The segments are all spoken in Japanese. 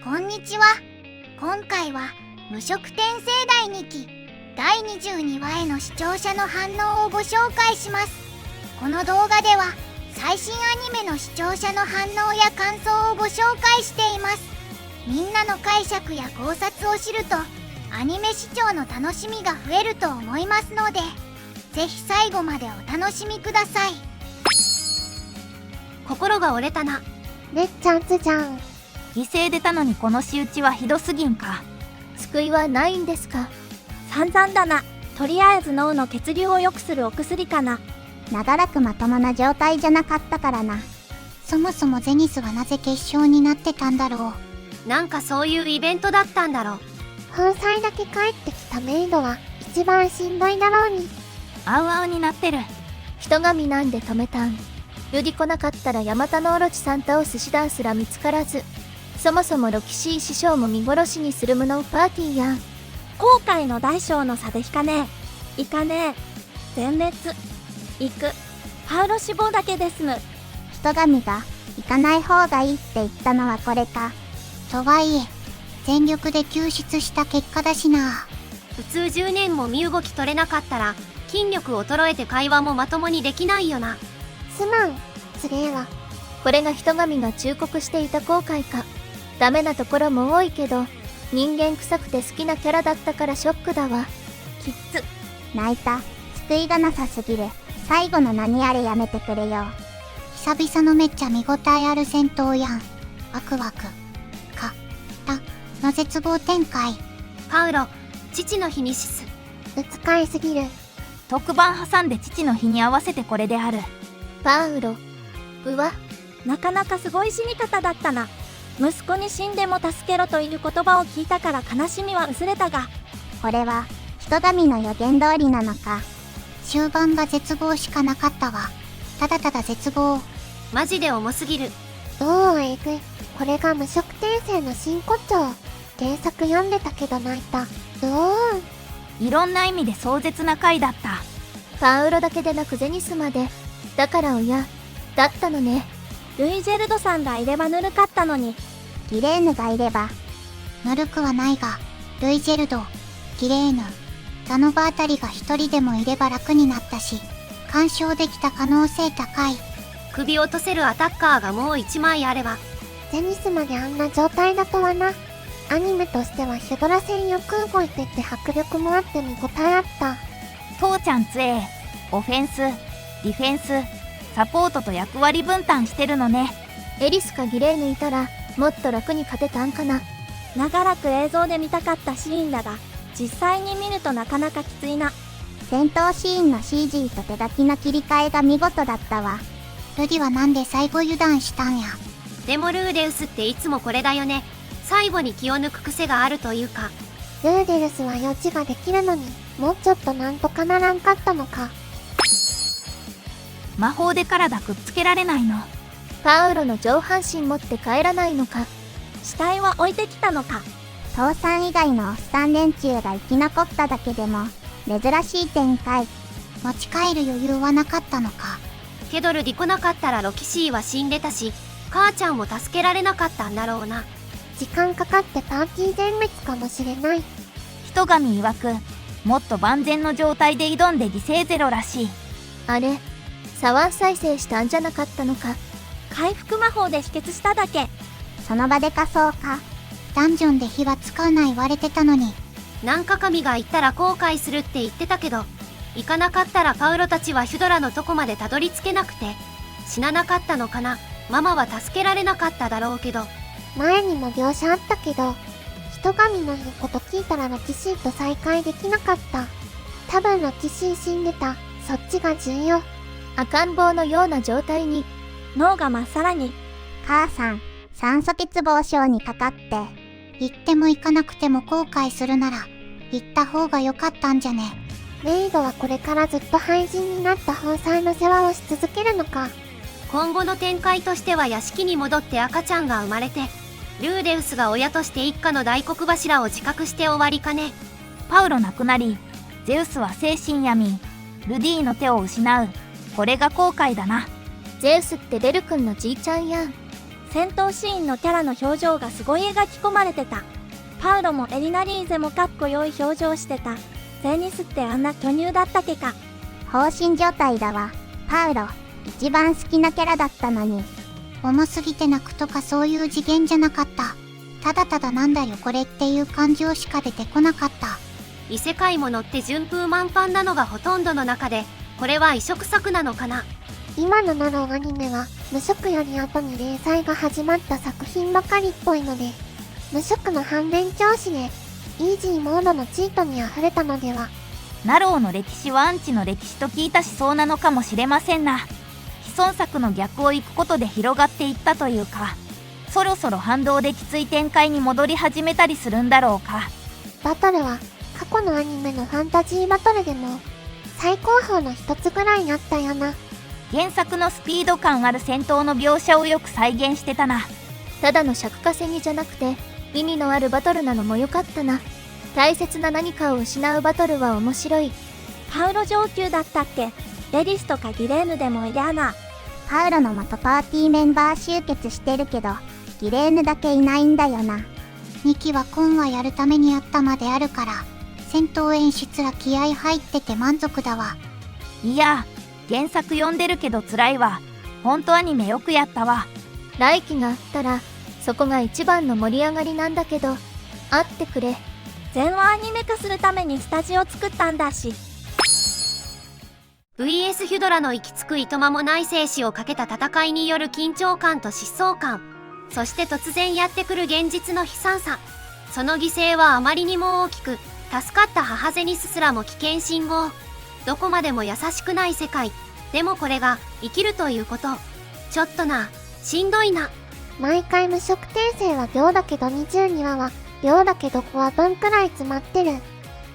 こんにちは。今回は無色転生第2期第22話への視聴者の反応をご紹介します。この動画では最新アニメの視聴者の反応や感想をご紹介しています。みんなの解釈や考察を知るとアニメ視聴の楽しみが増えると思いますので、ぜひ最後までお楽しみください。心が折れたな。めっちゃ熱じゃん。犠牲出たのにこの仕打ちはひどすぎんか。救いはないんですか？散々だな。とりあえず脳の血流を良くするお薬かな。長らくまともな状態じゃなかったからな。そもそもゼニスはなぜ決勝になってたんだろう。なんかそういうイベントだったんだろう。本妻だけ帰ってきたメイドは一番しんどいだろうに。あうあうになってる。人神なんで止めたん。より来なかったらヤマタノオロチさん倒す手段すら見つからず、そもそもロキシー師匠も見殺しにする無能パーティーやん。後悔の大小の差で引かねえ。いかねえ。全滅。行く。パウロ死亡だけですむ。人神が行かない方がいいって言ったのはこれか。とはいえ全力で救出した結果だしな。普通10年も身動き取れなかったら筋力衰えて会話もまともにできないよな。すまん、つれえわ。これが人神が忠告していた後悔か。ダメなところも多いけど、人間臭くて好きなキャラだったからショックだわ。きっつ。泣いた。救いがなさすぎる。最後の何あれやめてくれよ。久々のめっちゃ見応えある戦闘やん。ワクワク。の絶望展開。パウロ、父の日にシス。使いすぎる。特番挟んで父の日に合わせてこれである。パウロ、うわ。なかなかすごい死に方だったな。息子に死んでも助けろという言葉を聞いたから悲しみは薄れたが、これは人神の予言通りなのか。終盤が絶望しかなかったわ。ただただ絶望。マジで重すぎる。えぐい。これが無色転生の真骨頂。原作読んでたけど泣いた。いろんな意味で壮絶な回だった。パウロだけでなくゼニスまで。だから親だったのね。ルイジェルドさんがいればぬるかったのに。ギレーヌがいれば。ぬるくはないが、ルイジェルド、ギレーヌ、ザノバあたりが一人でもいれば楽になったし、干渉できた可能性高い。首落とせるアタッカーがもう1枚あれば。ゼニスまであんな状態だとはな。アニメとしてはヒュドラ戦よく動いてて迫力もあって見応えあった。父ちゃんつえ、オフェンス、ディフェンス、サポートと役割分担してるのね。エリスかギレーヌいたらもっと楽に勝てたんかな。長らく映像で見たかったシーンだが、実際に見るとなかなかきついな。戦闘シーンの CG と手書きの切り替えが見事だったわ。ルディはなんで最後油断したんや。でもルーデウスっていつもこれだよね。最後に気を抜く癖があるというか。ルーデルスは予知ができるのにもうちょっとなんとかならんかったのか。魔法で体くっつけられないの。パウロの上半身持って帰らないのか。死体は置いてきたのか。父さん以外のおっさん連中が生き残っただけでも珍しい展開。持ち帰る余裕はなかったのか。けどルディ来なかったらロキシーは死んでたし、母ちゃんも助けられなかったんだろうな。時間かかってパーティー全滅かもしれない。人神曰く、もっと万全の状態で挑んで犠牲ゼロらしい。あれ、左腕再生したんじゃなかったのか。回復魔法で止血しただけ。その場で仮装か。ダンジョンで火は使うな言われてたのに。なんか神が言ったら後悔するって言ってたけど、行かなかったらパウロたちはヒュドラのとこまでたどり着けなくて死ななかったのかな。ママは助けられなかっただろうけど。前にも描写あったけど、人神の言うこと聞いたらロキシーと再会できなかった。多分ロキシー死んでた。そっちが重要。赤ん坊のような状態に。脳がまっさらに。母さん、酸素欠乏症にかかって。行っても行かなくても後悔するなら行った方が良かったんじゃね。メイドはこれからずっと廃人になった本妻の世話をし続けるのか。今後の展開としては屋敷に戻って赤ちゃんが生まれて、ルーデウスが親として一家の大黒柱を自覚して終わりかね。パウロ亡くなり、ゼウスは精神闇、ルディの手を失う。これが後悔だな。ゼウスってベル君のじいちゃんやん。戦闘シーンのキャラの表情がすごい描き込まれてた。パウロもエリナリーゼもかっこよい表情してた。ゼニスってあんな巨乳だったっけか。放心状態だわ。パウロ、一番好きなキャラだったのに。重すぎて泣くとかそういう次元じゃなかった。ただただなんだよこれっていう感情しか出てこなかった。異世界ものって順風満帆なのがほとんどの中で、これは異色作なのかな。今のナローアニメは無色より後に連載が始まった作品ばかりっぽいので、無色の反面教師でイージーモードのチートに溢れたのでは。ナローの歴史はアンチの歴史と聞いたしそうなのかもしれませんな。既存作の逆を行くことで広がっていったというか、そろそろ反動できつい展開に戻り始めたりするんだろうか。バトルは過去のアニメのファンタジーバトルでも最高峰の一つぐらいあったよな。原作のスピード感ある戦闘の描写をよく再現してたな。ただの尺稼ぎじゃなくて意味のあるバトルなのも良かったな。大切な何かを失うバトルは面白い。パウロ上級だったっけ。レディスとかギレーヌでもいりゃな。パウロの元パーティーメンバー集結してるけど、ギレーヌだけいないんだよな。2期は今はやるためにやったまであるから、戦闘演出は気合入ってて満足だわ。いや、原作読んでるけど辛いわ。ほんとアニメよくやったわ。来期があったらそこが一番の盛り上がりなんだけど、あってくれ。全話アニメ化するためにスタジオ作ったんだし。VS ヒュドラの行き着くいとまもない生死をかけた戦いによる緊張感と疾走感、そして突然やってくる現実の悲惨さ。その犠牲はあまりにも大きく、助かった母ゼニスすらも危険信号。どこまでも優しくない世界。でもこれが生きるということ。ちょっとな、しんどいな。毎回無色転生は秒だけど22話は秒だけど5話分くらい詰まってる。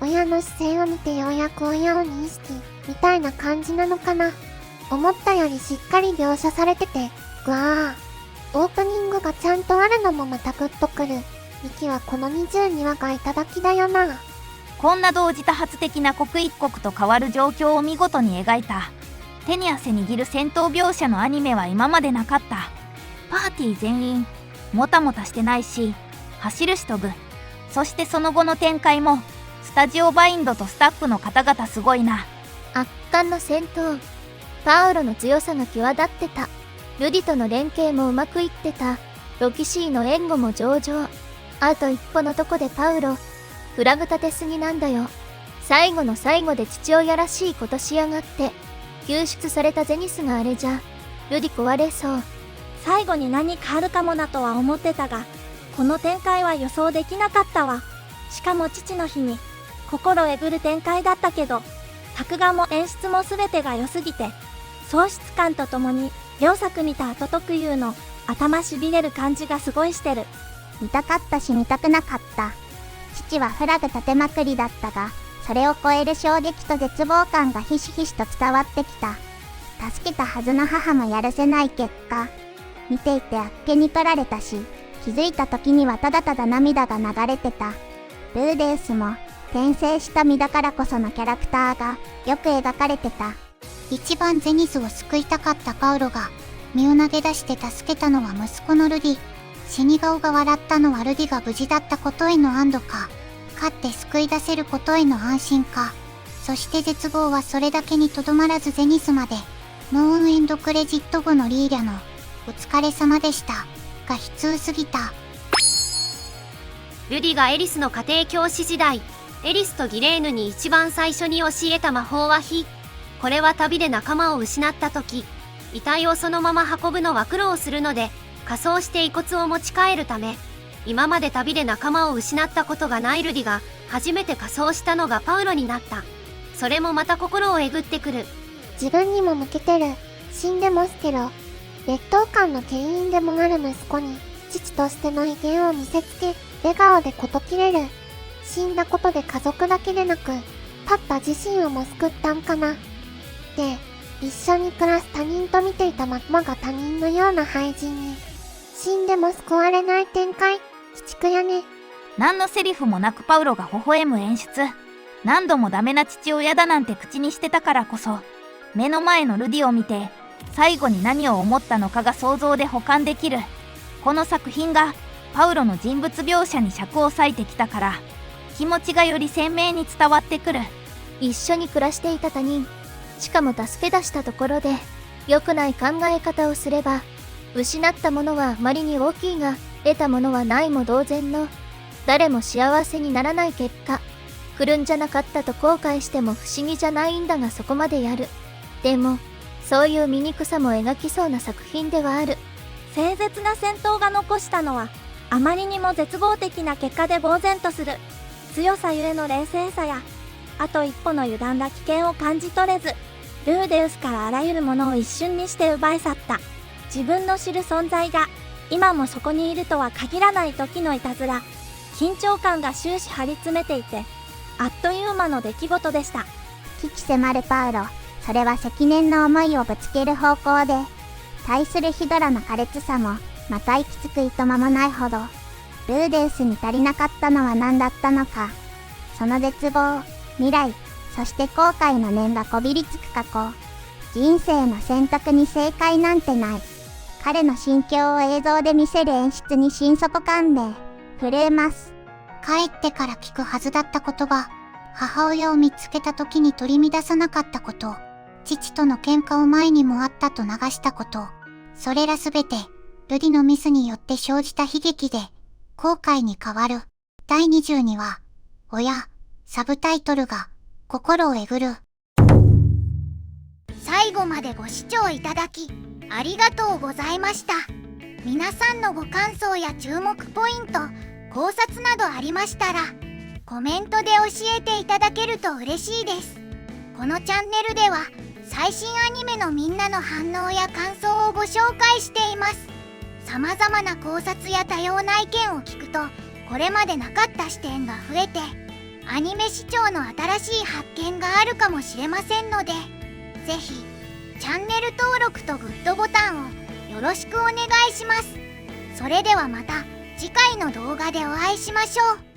親の視線を見てようやく親を認識みたいな感じなのかな。思ったよりしっかり描写されてて、ぐわー。オープニングがちゃんとあるのもまたグッとくる。ミキはこの22話がいただきだよな。こんな同時多発的な刻一刻と変わる状況を見事に描いた。手に汗握る戦闘描写のアニメは今までなかった。パーティー全員、もたもたしてないし、走るし飛ぶ。そしてその後の展開も、スタジオバインドとスタッフの方々すごいな。圧巻の戦闘。パウロの強さが際立ってた。ルディとの連携もうまくいってた。ロキシーの援護も上々。あと一歩のとこでパウロ、フラグ立てすぎなんだよ。最後の最後で父親らしいことしやがって。救出されたゼニスがあれじゃ、ルディ壊れそう。最後に何かあるかもなとは思ってたが、この展開は予想できなかったわ。しかも父の日に、心えぐる展開だったけど、作画も演出も全てが良すぎて、喪失感とともに両作見た後特有の頭しびれる感じがすごいしてる。見たかったし見たくなかった。父はフラグ立てまくりだったが、それを超える衝撃と絶望感がひしひしと伝わってきた。助けたはずの母もやるせない結果、見ていてあっけに取られたし、気づいた時にはただただ涙が流れてた。ルーデウスも転生した身だからこそのキャラクターがよく描かれてた。一番ゼニスを救いたかったパウロが身を投げ出して助けたのは息子のルディ。死に顔が笑ったのはルディが無事だったことへの安堵か、勝って救い出せることへの安心か。そして絶望はそれだけにとどまらずゼニスまで。ノーンエンドクレジット後のリーリャのお疲れ様でしたが悲痛すぎた。ルディがエリスの家庭教師時代、エリスとギレーヌに一番最初に教えた魔法は火。これは旅で仲間を失った時、遺体をそのまま運ぶのは苦労するので、仮装して遺骨を持ち帰るため、今まで旅で仲間を失ったことがないルディが初めて仮装したのがパウロになった。それもまた心をえぐってくる。自分にも向けてる。死んでますけど、劣等感の原因でもある息子に父としての威厳を見せつけ、笑顔で事切れる。死んだことで家族だけでなく、パッパ自身をも救ったんかな。で、一緒に暮らす他人と見ていたママが他人のような廃人に、死んでも救われない展開、鬼畜やね。何のセリフもなくパウロが微笑む演出。何度もダメな父親だなんて口にしてたからこそ、目の前のルディを見て、最後に何を思ったのかが想像で補完できる。この作品がパウロの人物描写に尺を割いてきたから気持ちがより鮮明に伝わってくる。一緒に暮らしていた他人、しかも助け出したところで良くない考え方をすれば、失ったものはあまりに大きいが得たものはないも同然の、誰も幸せにならない結果、来るんじゃなかったと後悔しても不思議じゃないんだが、そこまでやる。でもそういう醜さも描きそうな作品ではある。凄絶な戦闘が残したのはあまりにも絶望的な結果で呆然とする。強さゆえの冷静さやあと一歩の油断な危険を感じ取れず、ルーデウスからあらゆるものを一瞬にして奪い去った。自分の知る存在が今もそこにいるとは限らない時のいたずら、緊張感が終始張り詰めていて、あっという間の出来事でした。鬼気迫るパウロ、それは積年の思いをぶつける方向で、対するヒドラの苛烈さもまた行き着くいとまもないほど、ルーデウスに足りなかったのは何だったのか。その絶望、未来、そして後悔の念がこびりつく過去。人生の選択に正解なんてない。彼の心境を映像で見せる演出に心底感銘、震えます。帰ってから聞くはずだった言葉、母親を見つけた時に取り乱さなかったこと、父との喧嘩を前にもあったと流したこと、それらすべて、ルディのミスによって生じた悲劇で、後悔に変わる。第22話、親、サブタイトルが、心をえぐる。最後までご視聴いただき、ありがとうございました。皆さんのご感想や注目ポイント、考察などありましたら、コメントで教えていただけると嬉しいです。このチャンネルでは、最新アニメのみんなの反応や感想をご紹介しています。様々な考察や多様な意見を聞くと、これまでなかった視点が増えて、アニメ視聴の新しい発見があるかもしれませんので、ぜひチャンネル登録とグッドボタンをよろしくお願いします。それではまた次回の動画でお会いしましょう。